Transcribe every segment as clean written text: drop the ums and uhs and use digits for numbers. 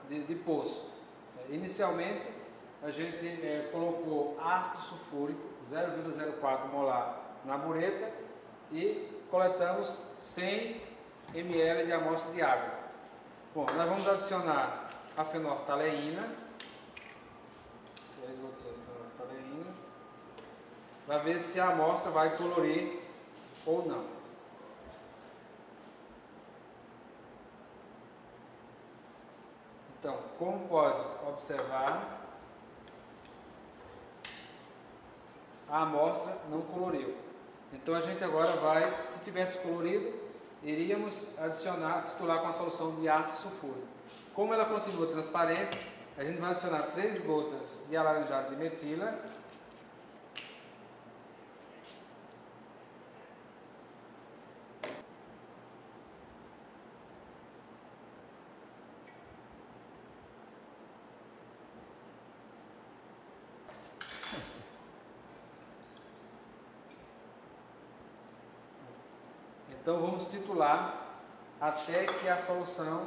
de poço. Inicialmente, a gente colocou ácido sulfúrico 0,04 molar na bureta e coletamos 100 ml de amostra de água. Bom, nós vamos adicionar a fenolftaleína, 3 gotas de fenolftaleína, para ver se a amostra vai colorir ou não. Então, como pode observar, a amostra não coloriu. Então a gente agora vai, se tivesse colorido, iríamos adicionar, titular com a solução de ácido sulfúrico. Como ela continua transparente, a gente vai adicionar 3 gotas de alaranjado de metila. Então vamos titular até que a solução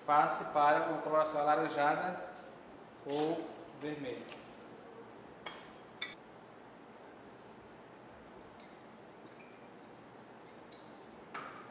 passe para uma coloração alaranjada ou vermelha.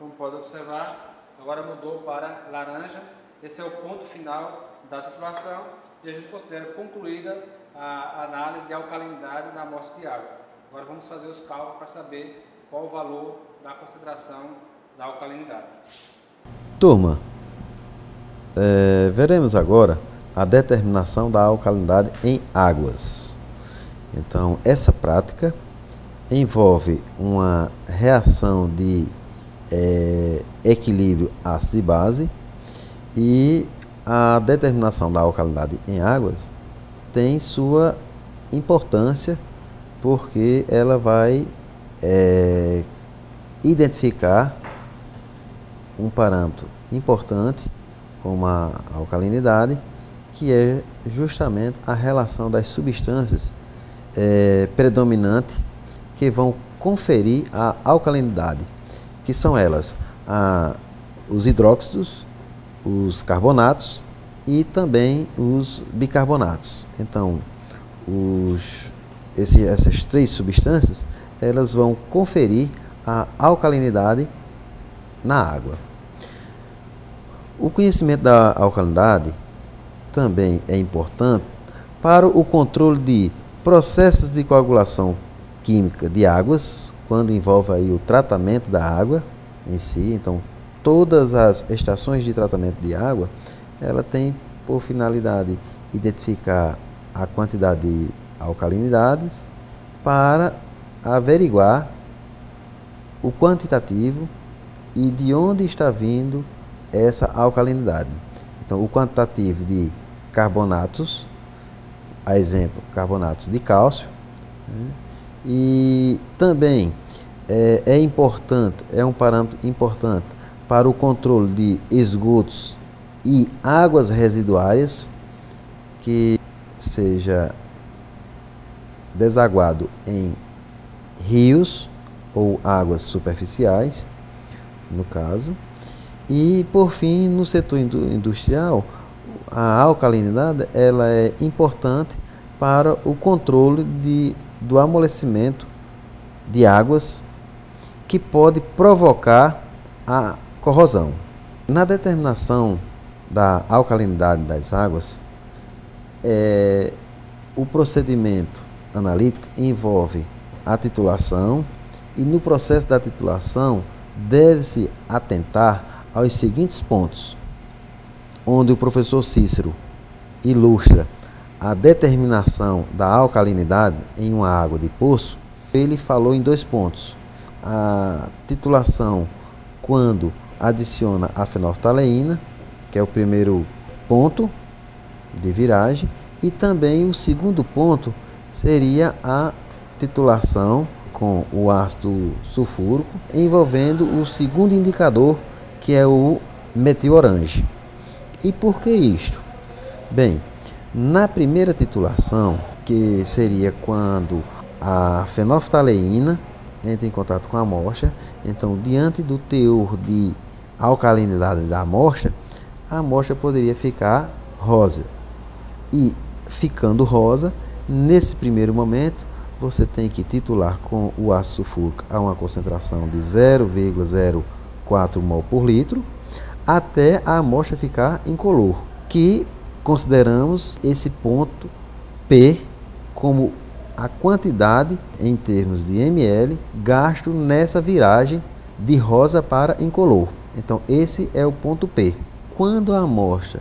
Como pode observar, agora mudou para laranja. Esse é o ponto final da titulação e a gente considera concluída a análise de alcalinidade da amostra de água. Agora vamos fazer os cálculos para saber qual o valor da concentração da alcalinidade. Turma, veremos agora a determinação da alcalinidade em águas. Então, essa prática envolve uma reação de equilíbrio ácido e base, e a determinação da alcalinidade em águas tem sua importância porque ela vai identificar um parâmetro importante como a alcalinidade, que é justamente a relação das substâncias predominantes que vão conferir a alcalinidade, que são elas os hidróxidos, os carbonatos e também os bicarbonatos. Então, essas 3 substâncias, elas vão conferir a alcalinidade na água. O conhecimento da alcalinidade também é importante para o controle de processos de coagulação química de águas, quando envolve aí o tratamento da água em si. Então, todas as estações de tratamento de água, ela tem por finalidade identificar a quantidade de alcalinidades para averiguar o quantitativo e de onde está vindo essa alcalinidade. Então, o quantitativo de carbonatos, a exemplo, carbonatos de cálcio, né? E também é um parâmetro importante para o controle de esgotos e águas residuárias que seja desaguado em rios ou águas superficiais, no caso. E, por fim, no setor industrial, a alcalinidade ela é importante para o controle do amolecimento de águas que pode provocar a corrosão. Na determinação da alcalinidade das águas, o procedimento analítico envolve a titulação, e no processo da titulação deve-se atentar aos seguintes pontos, onde o professor Cícero ilustra a determinação da alcalinidade em uma água de poço. Ele falou em 2 pontos: a titulação quando adiciona a fenolftaleína, que é o primeiro ponto de viragem, e também o segundo ponto seria a titulação com o ácido sulfúrico, envolvendo o segundo indicador, que é o metil-orange. E por que isto? Bem, na primeira titulação, que seria quando a fenolftaleína entra em contato com a amostra, então, diante do teor de alcalinidade da amostra, a amostra poderia ficar rosa. E ficando rosa, nesse primeiro momento, você tem que titular com o ácido sulfúrico a uma concentração de 0,04 mol por litro, até a amostra ficar incolor, que consideramos esse ponto P como a quantidade em termos de ml gasto nessa viragem de rosa para incolor. Então esse é o ponto P. Quando a amostra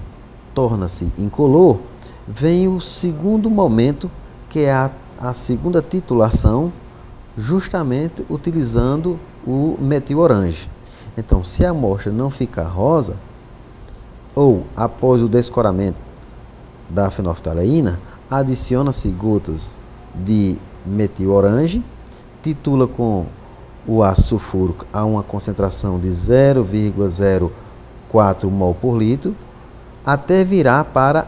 torna-se incolor, vem o segundo momento, que é a segunda titulação, justamente utilizando o metil orange. Então, se a amostra não ficar rosa, ou após o descoramento da fenolftaleína, adiciona-se gotas de metil orange, titula com o ácido sulfúrico a uma concentração de 0,04 mol por litro, até virar para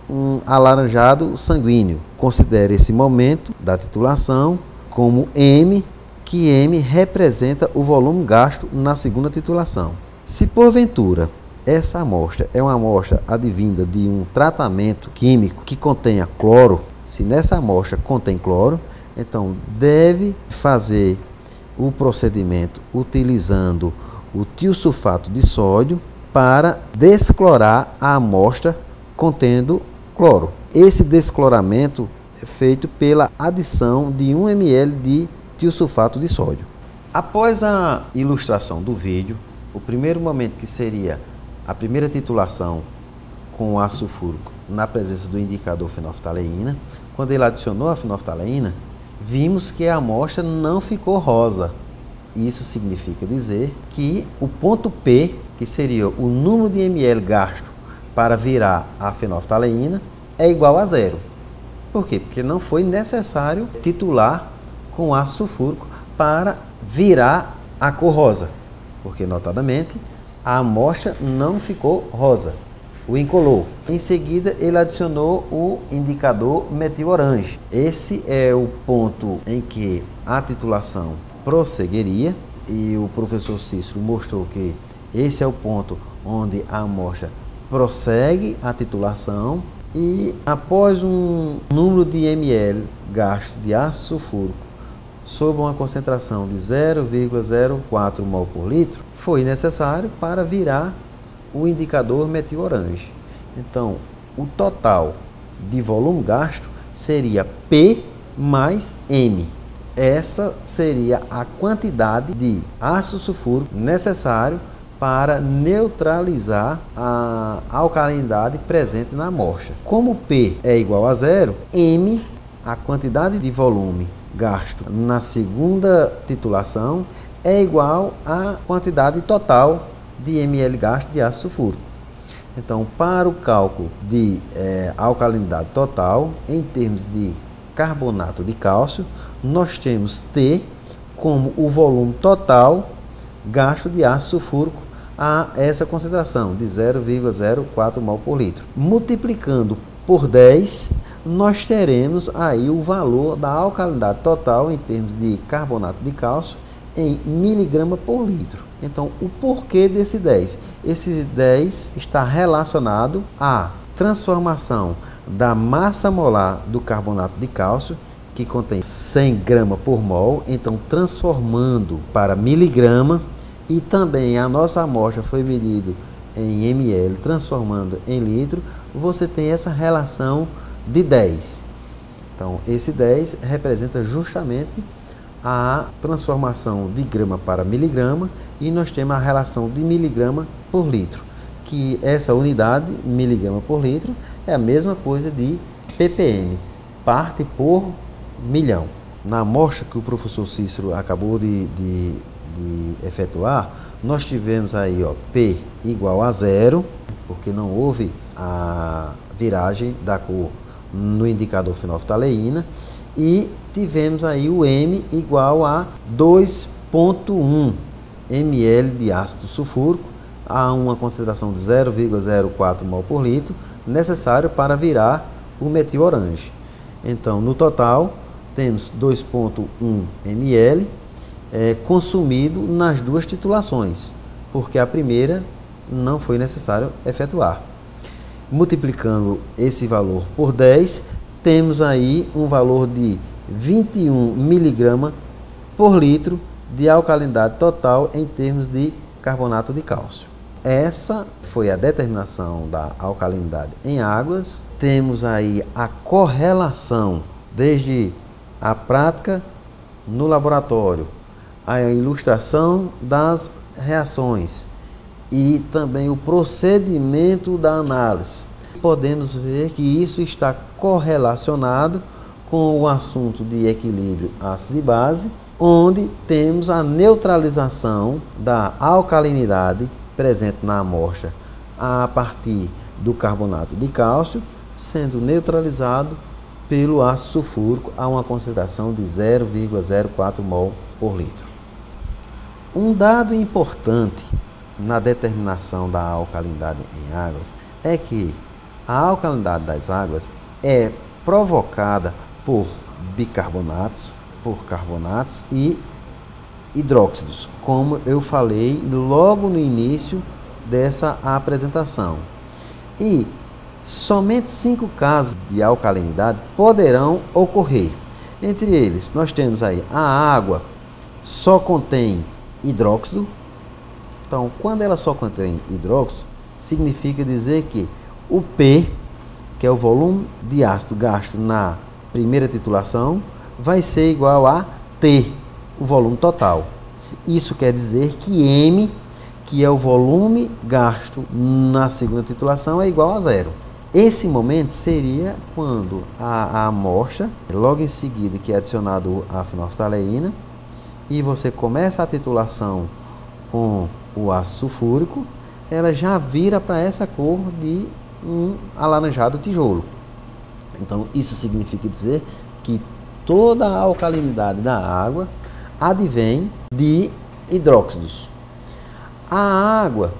um alaranjado sanguíneo. Considere esse momento da titulação como M, que M representa o volume gasto na segunda titulação. Se porventura essa amostra é uma amostra advinda de um tratamento químico que contenha cloro, se nessa amostra contém cloro, então deve fazer o procedimento utilizando o tiosulfato de sódio para desclorar a amostra contendo cloro. Esse descloramento é feito pela adição de 1 ml de tiosulfato de sódio. Após a ilustração do vídeo, o primeiro momento, que seria a primeira titulação com o ácido sulfúrico na presença do indicador fenolftaleína, quando ele adicionou a fenolftaleína, vimos que a amostra não ficou rosa. Isso significa dizer que o ponto P, que seria o número de ml gasto para virar a fenolftaleína, é igual a zero. Por quê? Porque não foi necessário titular com ácido sulfúrico para virar a cor rosa. Porque, notadamente, a amostra não ficou rosa, o incolor. Em seguida, ele adicionou o indicador metil orange. Esse é o ponto em que a titulação prosseguiria, e o professor Cícero mostrou que esse é o ponto onde a amostra prossegue a titulação, e após um número de ml gasto de ácido sulfúrico sob uma concentração de 0,04 mol por litro, foi necessário para virar o indicador metil orange. Então, o total de volume gasto seria P mais M. Essa seria a quantidade de ácido sulfúrico necessário para neutralizar a alcalinidade presente na amostra. Como P é igual a zero, M, a quantidade de volume gasto na segunda titulação, é igual à quantidade total de ml gasto de ácido sulfúrico. Então, para o cálculo de alcalinidade total, em termos de carbonato de cálcio, nós temos T como o volume total gasto de ácido sulfúrico a essa concentração de 0,04 mol por litro. Multiplicando por 10, nós teremos aí o valor da alcalinidade total em termos de carbonato de cálcio em miligrama por litro. Então, o porquê desse 10? Esse 10 está relacionado à transformação da massa molar do carbonato de cálcio, que contém 100 gramas por mol, então transformando para miligrama, e também a nossa amostra foi medida em ml, transformando em litro, você tem essa relação de 10. Então, esse 10 representa justamente a transformação de grama para miligrama, e nós temos a relação de miligrama por litro, que essa unidade, miligrama por litro, é a mesma coisa de ppm, parte por milhão. Na amostra que o professor Cícero acabou de efetuar, nós tivemos aí, ó, P igual a zero, porque não houve a viragem da cor no indicador fenolftaleína, e tivemos aí o M igual a 2,1 ml de ácido sulfúrico a uma concentração de 0,04 mol por litro, necessário para virar o metil orange. Então, no total, temos 2,1 ml consumido nas duas titulações, porque a primeira não foi necessário efetuar. Multiplicando esse valor por 10, temos aí um valor de 21 miligramas por litro de alcalinidade total em termos de carbonato de cálcio. Essa foi a determinação da alcalinidade em águas. Temos aí a correlação desde a prática no laboratório, a ilustração das reações e também o procedimento da análise. Podemos ver que isso está correlacionado com o assunto de equilíbrio ácido e base, onde temos a neutralização da alcalinidade presente na amostra a partir do carbonato de cálcio, sendo neutralizado pelo ácido sulfúrico a uma concentração de 0,04 mol por litro. Um dado importante na determinação da alcalinidade em águas é que a alcalinidade das águas é provocada por bicarbonatos, por carbonatos e hidróxidos, como eu falei logo no início dessa apresentação. E somente 5 casos de alcalinidade poderão ocorrer. Entre eles, nós temos aí a água só contém hidróxido. Então, quando ela só contém hidróxido, significa dizer que o P, que é o volume de ácido gasto na primeira titulação, vai ser igual a T, o volume total. Isso quer dizer que M, que é o volume gasto na segunda titulação, é igual a 0. Esse momento seria quando a amostra, logo em seguida que é adicionado a fenolftaleína, e você começa a titulação com o ácido sulfúrico, ela já vira para essa cor de um alaranjado tijolo. Então, isso significa dizer que toda a alcalinidade da água advém de hidróxidos. A água,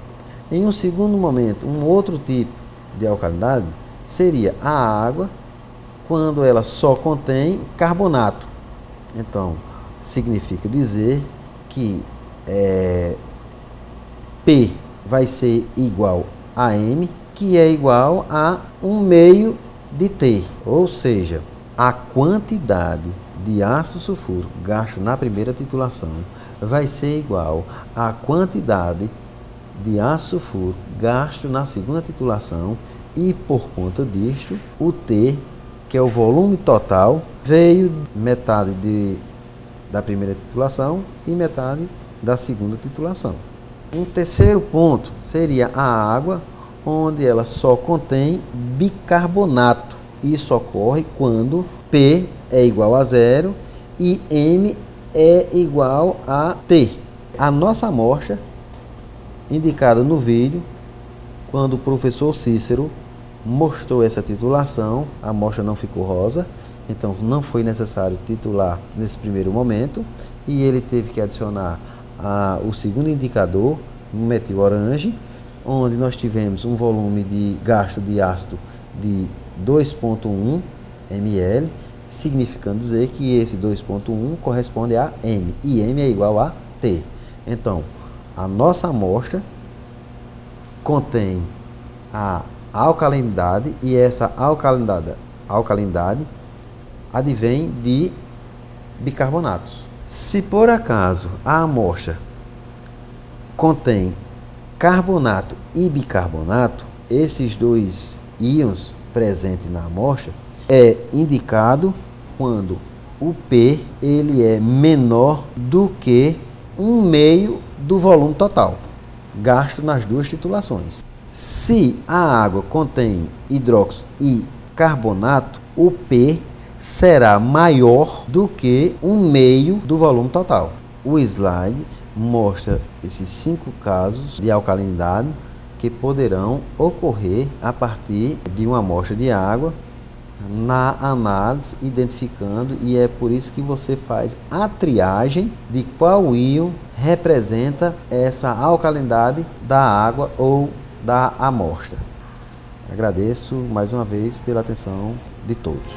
em um segundo momento, um outro tipo de alcalinidade seria a água quando ela só contém carbonato. Então, significa dizer que P vai ser igual a M, que é igual a 1 meio de T, ou seja, a quantidade de ácido sulfúrico gasto na primeira titulação vai ser igual à quantidade de ácido sulfúrico gasto na segunda titulação, e por conta disto, o T, que é o volume total, veio metade da primeira titulação e metade da segunda titulação. Um terceiro ponto seria a água, onde ela só contém bicarbonato. Isso ocorre quando P é igual a 0 e M é igual a T. A nossa amostra, indicada no vídeo, quando o professor Cícero mostrou essa titulação, a amostra não ficou rosa, então não foi necessário titular nesse primeiro momento, e ele teve que adicionar o segundo indicador, um metil orange, onde nós tivemos um volume de gasto de ácido de 2,1 ml, significando dizer que esse 2,1 corresponde a M, e M é igual a T. Então, a nossa amostra contém a alcalinidade, e essa alcalinidade advém de bicarbonatos. Se por acaso a amostra contém carbonato e bicarbonato, esses dois íons presentes na amostra, é indicado quando o P ele é menor do que 1 meio do volume total gasto nas duas titulações. Se a água contém hidróxido e carbonato, o P será maior do que 1 meio do volume total. O slide mostra esses 5 casos de alcalinidade que poderão ocorrer a partir de uma amostra de água na análise, identificando, e é por isso que você faz a triagem de qual íon representa essa alcalinidade da água ou da amostra. Agradeço mais uma vez pela atenção de todos.